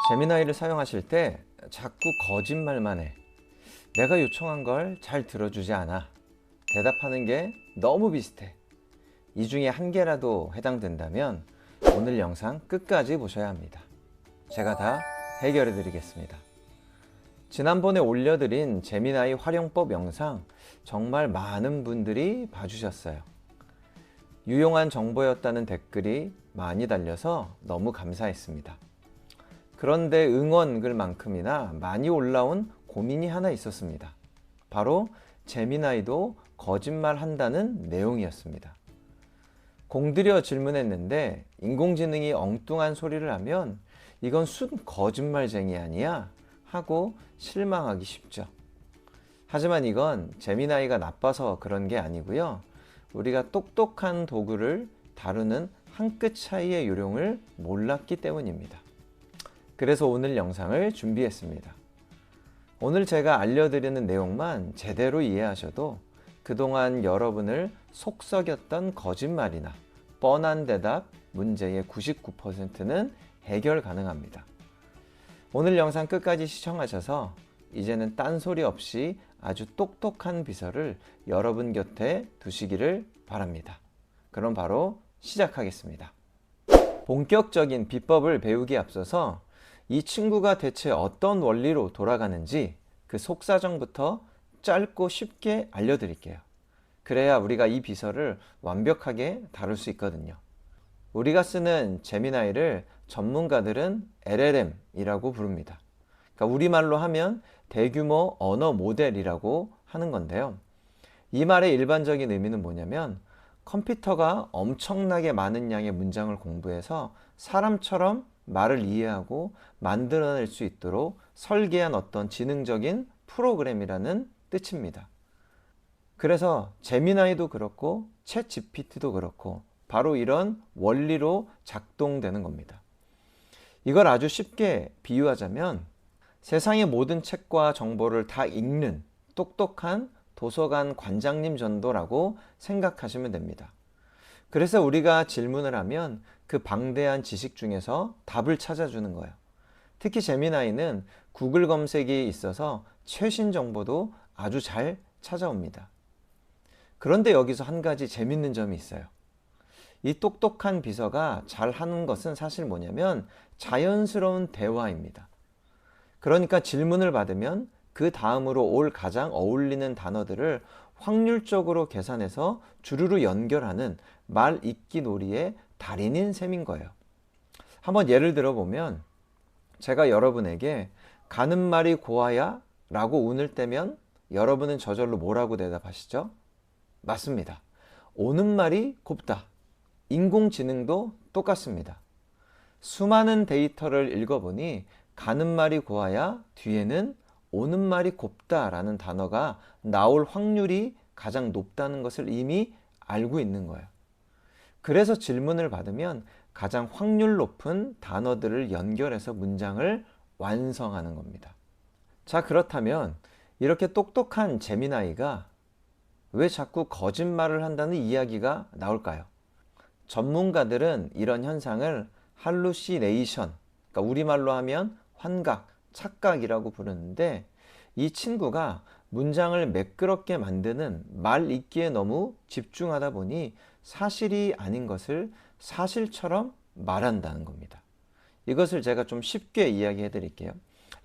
제미나이를 사용하실 때 자꾸 거짓말만 해. 내가 요청한 걸 잘 들어주지 않아. 대답하는 게 너무 비슷해. 이 중에 한 개라도 해당된다면 오늘 영상 끝까지 보셔야 합니다. 제가 다 해결해 드리겠습니다. 지난번에 올려드린 제미나이 활용법 영상 정말 많은 분들이 봐주셨어요. 유용한 정보였다는 댓글이 많이 달려서 너무 감사했습니다. 그런데 응원 글만큼이나 많이 올라온 고민이 하나 있었습니다. 바로 제미나이도 거짓말 한다는 내용이었습니다. 공들여 질문했는데 인공지능이 엉뚱한 소리를 하면 이건 순 거짓말쟁이 아니야? 하고 실망하기 쉽죠. 하지만 이건 제미나이가 나빠서 그런 게 아니고요. 우리가 똑똑한 도구를 다루는 한 끗 차이의 요령을 몰랐기 때문입니다. 그래서 오늘 영상을 준비했습니다. 오늘 제가 알려드리는 내용만 제대로 이해하셔도 그동안 여러분을 속썩였던 거짓말이나 뻔한 대답 문제의 99%는 해결 가능합니다. 오늘 영상 끝까지 시청하셔서 이제는 딴소리 없이 아주 똑똑한 비서를 여러분 곁에 두시기를 바랍니다. 그럼 바로 시작하겠습니다. 본격적인 비법을 배우기에 앞서서 이 친구가 대체 어떤 원리로 돌아가는지 그 속사정부터 짧고 쉽게 알려드릴게요. 그래야 우리가 이 비서를 완벽하게 다룰 수 있거든요. 우리가 쓰는 제미나이를 전문가들은 LLM이라고 부릅니다. 그러니까 우리말로 하면 대규모 언어 모델이라고 하는 건데요. 이 말의 일반적인 의미는 뭐냐면 컴퓨터가 엄청나게 많은 양의 문장을 공부해서 사람처럼 말을 이해하고 만들어낼 수 있도록 설계한 어떤 지능적인 프로그램이라는 뜻입니다. 그래서 제미나이도 그렇고 챗 GPT도 그렇고 바로 이런 원리로 작동되는 겁니다. 이걸 아주 쉽게 비유하자면 세상의 모든 책과 정보를 다 읽는 똑똑한 도서관 관장님 정도라고 생각하시면 됩니다. 그래서 우리가 질문을 하면 그 방대한 지식 중에서 답을 찾아주는 거예요. 특히 제미나이는 구글 검색이 있어서 최신 정보도 아주 잘 찾아옵니다. 그런데 여기서 한 가지 재밌는 점이 있어요. 이 똑똑한 비서가 잘 하는 것은 사실 뭐냐면 자연스러운 대화입니다. 그러니까 질문을 받으면 그 다음으로 올 가장 어울리는 단어들을 확률적으로 계산해서 주르르 연결하는 말 잇기 놀이의 달인인 셈인 거예요. 한번 예를 들어 보면 제가 여러분에게 가는 말이 고와야 라고 운을 떼면 여러분은 저절로 뭐라고 대답하시죠? 맞습니다. 오는 말이 곱다. 인공지능도 똑같습니다. 수많은 데이터를 읽어보니 가는 말이 고와야 뒤에는 오는 말이 곱다 라는 단어가 나올 확률이 가장 높다는 것을 이미 알고 있는 거예요. 그래서 질문을 받으면 가장 확률 높은 단어들을 연결해서 문장을 완성하는 겁니다. 자, 그렇다면 이렇게 똑똑한 제미나이가 왜 자꾸 거짓말을 한다는 이야기가 나올까요? 전문가들은 이런 현상을 할루시네이션, 그러니까 우리말로 하면 환각, 착각이라고 부르는데 이 친구가 문장을 매끄럽게 만드는 말 잇기에 너무 집중하다 보니 사실이 아닌 것을 사실처럼 말한다는 겁니다. 이것을 제가 좀 쉽게 이야기해 드릴게요.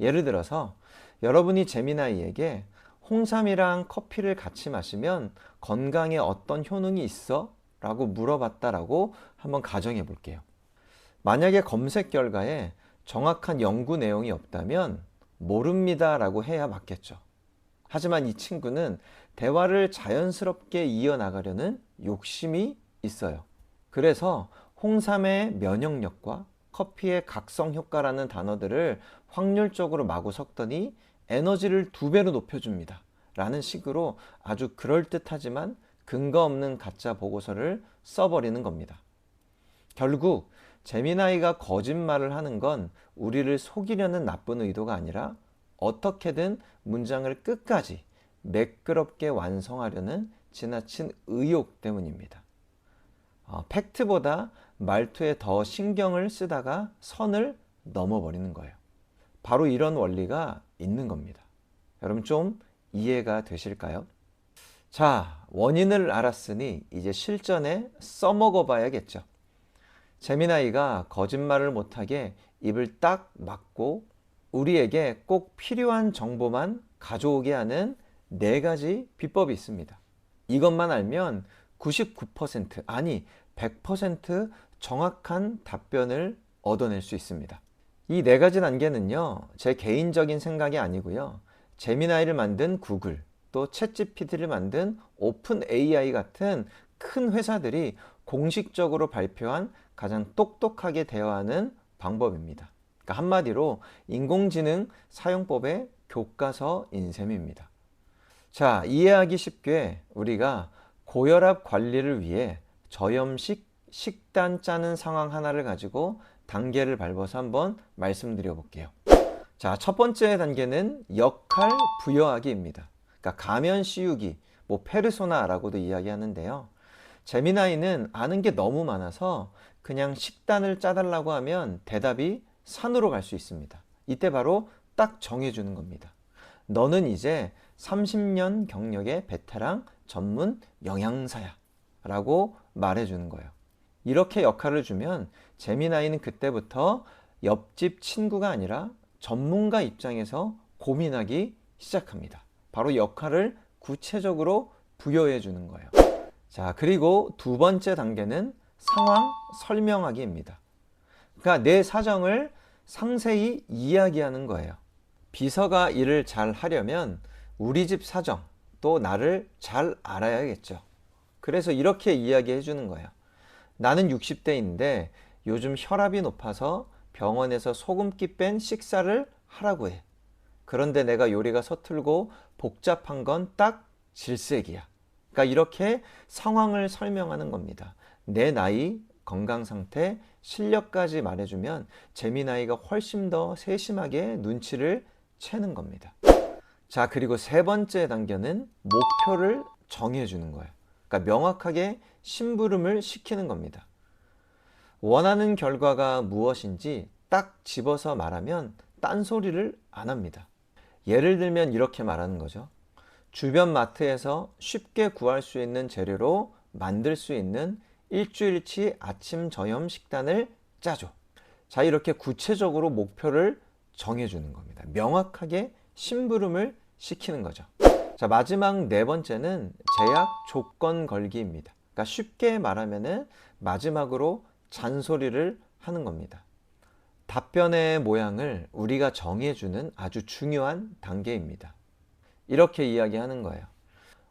예를 들어서 여러분이 제미나이에게 홍삼이랑 커피를 같이 마시면 건강에 어떤 효능이 있어? 라고 물어봤다라고 한번 가정해 볼게요. 만약에 검색 결과에 정확한 연구 내용이 없다면 모릅니다 라고 해야 맞겠죠. 하지만 이 친구는 대화를 자연스럽게 이어나가려는 욕심이 있어요. 그래서 홍삼의 면역력과 커피의 각성 효과라는 단어들을 확률적으로 마구 섞더니 에너지를 2배로 높여줍니다 라는 식으로 아주 그럴듯하지만 근거 없는 가짜 보고서를 써버리는 겁니다. 결국 제미나이가 거짓말을 하는 건 우리를 속이려는 나쁜 의도가 아니라 어떻게든 문장을 끝까지 매끄럽게 완성하려는 지나친 의욕 때문입니다. 팩트보다 말투에 더 신경을 쓰다가 선을 넘어버리는 거예요. 바로 이런 원리가 있는 겁니다. 여러분 좀 이해가 되실까요? 자, 원인을 알았으니 이제 실전에 써먹어 봐야겠죠. 재미나이가 거짓말을 못하게 입을 딱 막고 우리에게 꼭 필요한 정보만 가져오게 하는 4가지 비법이 있습니다. 이것만 알면 99% 아니 100% 정확한 답변을 얻어낼 수 있습니다. 이 4가지 단계는요, 제 개인적인 생각이 아니고요. 재미나이를 만든 구글, 또 챗GPT를 만든 오픈 AI 같은 큰 회사들이 공식적으로 발표한 가장 똑똑하게 대화하는 방법입니다. 그러니까 한마디로 인공지능 사용법의 교과서인 셈입니다. 자, 이해하기 쉽게 우리가 고혈압 관리를 위해 저염식 식단 짜는 상황 하나를 가지고 단계를 밟아서 한번 말씀드려 볼게요. 자, 첫 번째 단계는 역할 부여하기입니다. 그러니까 가면 씌우기, 페르소나라고도 이야기하는데요. 재미나이는 아는 게 너무 많아서 그냥 식단을 짜달라고 하면 대답이 산으로 갈 수 있습니다. 이때 바로 딱 정해주는 겁니다. 너는 이제 30년 경력의 베테랑 전문 영양사야 라고 말해주는 거예요. 이렇게 역할을 주면 재미나이는 그때부터 옆집 친구가 아니라 전문가 입장에서 고민하기 시작합니다. 바로 역할을 구체적으로 부여해 주는 거예요. 자, 그리고 두 번째 단계는 상황 설명하기입니다. 그러니까 내 사정을 상세히 이야기하는 거예요. 비서가 일을 잘 하려면 우리 집 사정, 또 나를 잘 알아야겠죠. 그래서 이렇게 이야기해 주는 거예요. 나는 60대인데 요즘 혈압이 높아서 병원에서 소금기 뺀 식사를 하라고 해. 그런데 내가 요리가 서툴고 복잡한 건 딱 질색이야. 그러니까 이렇게 상황을 설명하는 겁니다. 내 나이, 건강 상태, 실력까지 말해주면 재미나이가 훨씬 더 세심하게 눈치를 채는 겁니다. 자, 그리고 세 번째 단계는 목표를 정해주는 거예요. 그러니까 명확하게 심부름을 시키는 겁니다. 원하는 결과가 무엇인지 딱 집어서 말하면 딴소리를 안 합니다. 예를 들면 이렇게 말하는 거죠. 주변 마트에서 쉽게 구할 수 있는 재료로 만들 수 있는 일주일치 아침 저염 식단을 짜줘. 자, 이렇게 구체적으로 목표를 정해주는 겁니다. 명확하게 심부름을 시키는 거죠. 자, 마지막 4번째는 제약 조건 걸기입니다. 그러니까 쉽게 말하면은 마지막으로 잔소리를 하는 겁니다. 답변의 모양을 우리가 정해주는 아주 중요한 단계입니다. 이렇게 이야기하는 거예요.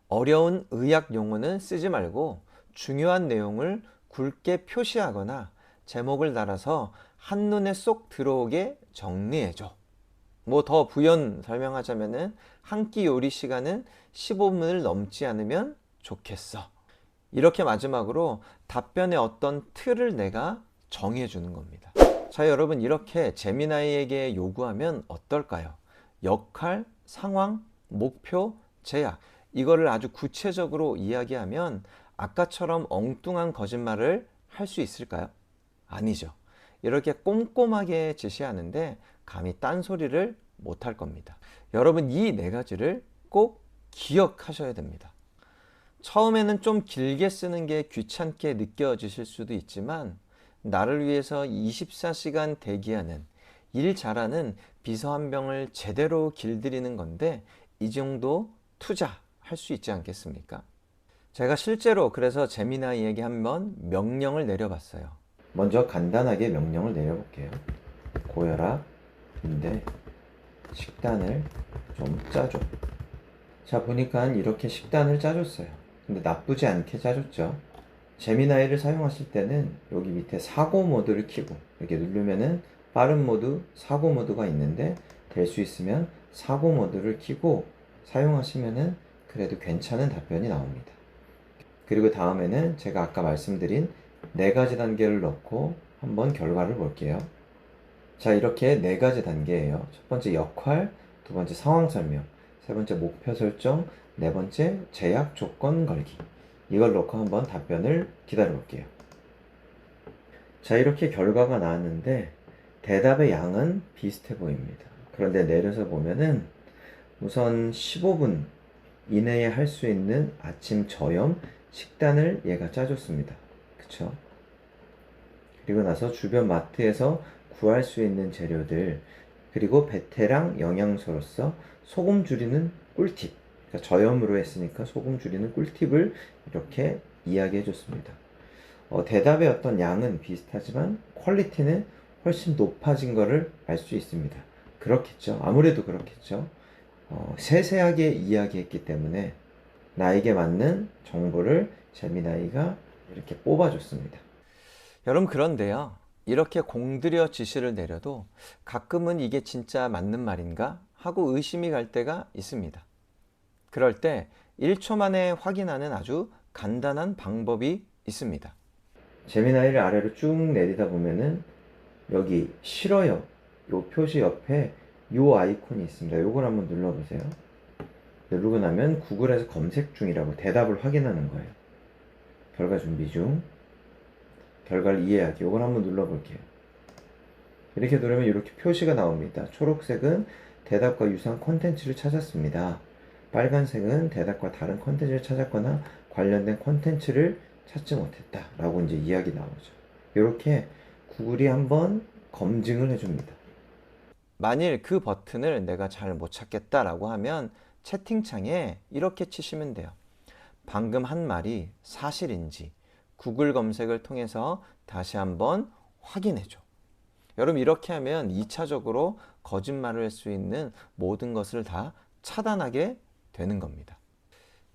어려운 의학 용어는 쓰지 말고 중요한 내용을 굵게 표시하거나 제목을 달아서 한눈에 쏙 들어오게 정리해줘. 더 부연 설명하자면은 한 끼 요리 시간은 15분을 넘지 않으면 좋겠어. 이렇게 마지막으로 답변의 어떤 틀을 내가 정해주는 겁니다. 자, 여러분 이렇게 재미나이에게 요구하면 어떨까요? 역할, 상황, 목표, 제약 이거를 아주 구체적으로 이야기하면 아까처럼 엉뚱한 거짓말을 할 수 있을까요? 아니죠. 이렇게 꼼꼼하게 지시하는데 감히 딴소리를 못할 겁니다. 여러분 이 4가지를 꼭 기억하셔야 됩니다. 처음에는 좀 길게 쓰는 게 귀찮게 느껴지실 수도 있지만 나를 위해서 24시간 대기하는 일 잘하는 비서 한 병을 제대로 길들이는 건데 이 정도 투자할 수 있지 않겠습니까? 제가 실제로 그래서 재미나이에게 한번 명령을 내려봤어요. 먼저 간단하게 명령을 내려볼게요. 고혈압인데 식단을 좀 짜줘. 자, 보니까 이렇게 식단을 짜줬어요. 근데 나쁘지 않게 짜줬죠. 재미나이를 사용하실 때는 여기 밑에 사고 모드를 켜고 이렇게 누르면은 빠른 모드, 사고 모드가 있는데 될 수 있으면 사고 모드를 켜고 사용하시면은 그래도 괜찮은 답변이 나옵니다. 그리고 다음에는 제가 아까 말씀드린 4가지 단계를 넣고 한번 결과를 볼게요. 자, 이렇게 4가지 단계예요. 첫 번째 역할, 두 번째 상황 설명, 세 번째 목표 설정, 4번째 제약 조건 걸기. 이걸 넣고 한번 답변을 기다려 볼게요. 자, 이렇게 결과가 나왔는데 대답의 양은 비슷해 보입니다. 그런데 내려서 보면은 우선 15분 이내에 할 수 있는 아침 저염 식단을 얘가 짜줬습니다. 그쵸? 그리고 나서 주변 마트에서 구할 수 있는 재료들, 그리고 베테랑 영양소로서 소금 줄이는 꿀팁, 그러니까 저염으로 했으니까 소금 줄이는 꿀팁을 이렇게 이야기해 줬습니다. 대답의 어떤 양은 비슷하지만 퀄리티는 훨씬 높아진 것을 알 수 있습니다. 그렇겠죠. 아무래도 그렇겠죠. 세세하게 이야기했기 때문에 나에게 맞는 정보를 재미나이가 이렇게 뽑아줬습니다. 여러분, 그런데요, 이렇게 공들여 지시를 내려도 가끔은 이게 진짜 맞는 말인가 하고 의심이 갈 때가 있습니다. 그럴 때 1초 만에 확인하는 아주 간단한 방법이 있습니다. 재미나이를 아래로 쭉 내리다 보면은 여기 싫어요 요 표시 옆에 요 아이콘이 있습니다. 요걸 한번 눌러보세요. 누르고 나면 구글에서 검색 중이라고 대답을 확인하는 거예요. 결과 준비 중, 결과를 이해하기, 요걸 한번 눌러볼게요. 이렇게 누르면 이렇게 표시가 나옵니다. 초록색은 대답과 유사한 콘텐츠를 찾았습니다. 빨간색은 대답과 다른 콘텐츠를 찾았거나 관련된 콘텐츠를 찾지 못했다 라고 이제 이야기 나오죠. 이렇게 구글이 한번 검증을 해줍니다. 만일 그 버튼을 내가 잘 못 찾겠다라고 하면 채팅창에 이렇게 치시면 돼요. 방금 한 말이 사실인지 구글 검색을 통해서 다시 한번 확인해줘. 여러분, 이렇게 하면 2차적으로 거짓말을 할 수 있는 모든 것을 다 차단하게 되는 겁니다.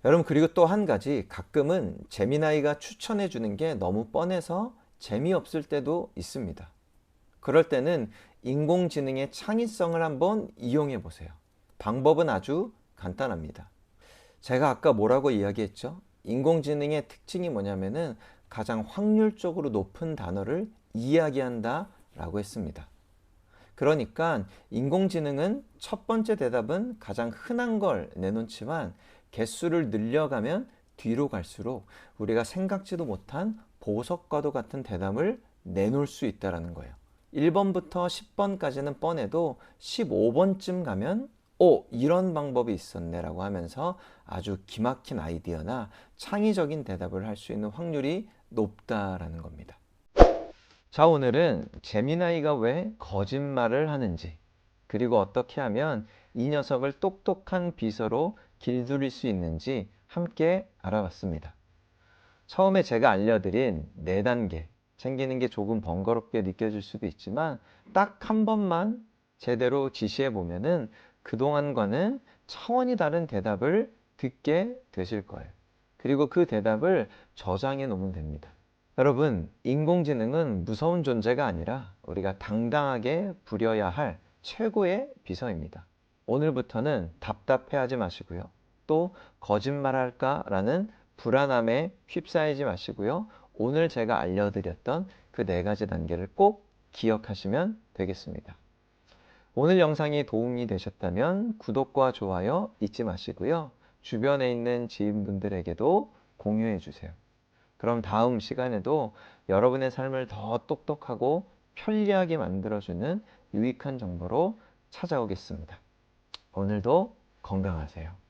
여러분, 그리고 또 한 가지, 가끔은 재미나이가 추천해 주는 게 너무 뻔해서 재미없을 때도 있습니다. 그럴 때는 인공지능의 창의성을 한번 이용해 보세요. 방법은 아주 간단합니다. 제가 아까 뭐라고 이야기했죠? 인공지능의 특징이 뭐냐면은 가장 확률적으로 높은 단어를 이야기한다 라고 했습니다. 그러니까 인공지능은 첫 번째 대답은 가장 흔한 걸 내놓지만 개수를 늘려가면 뒤로 갈수록 우리가 생각지도 못한 보석과도 같은 대답을 내놓을 수 있다는 거예요. 1번부터 10번까지는 뻔해도 15번쯤 가면 이런 방법이 있었네 라고 하면서 아주 기막힌 아이디어나 창의적인 대답을 할 수 있는 확률이 높다라는 겁니다. 자, 오늘은 재미나이가 왜 거짓말을 하는지, 그리고 어떻게 하면 이 녀석을 똑똑한 비서로 길들일 수 있는지 함께 알아봤습니다. 처음에 제가 알려드린 4단계 챙기는 게 조금 번거롭게 느껴질 수도 있지만 딱 한 번만 제대로 지시해 보면은 그동안과는 차원이 다른 대답을 듣게 되실 거예요. 그리고 그 대답을 저장해 놓으면 됩니다. 여러분, 인공지능은 무서운 존재가 아니라 우리가 당당하게 부려야 할 최고의 비서입니다. 오늘부터는 답답해하지 마시고요. 또 거짓말할까라는 불안함에 휩싸이지 마시고요. 오늘 제가 알려드렸던 그 4가지 단계를 꼭 기억하시면 되겠습니다. 오늘 영상이 도움이 되셨다면 구독과 좋아요 잊지 마시고요. 주변에 있는 지인분들에게도 공유해 주세요. 그럼 다음 시간에도 여러분의 삶을 더 똑똑하고 편리하게 만들어주는 유익한 정보로 찾아오겠습니다. 오늘도 건강하세요.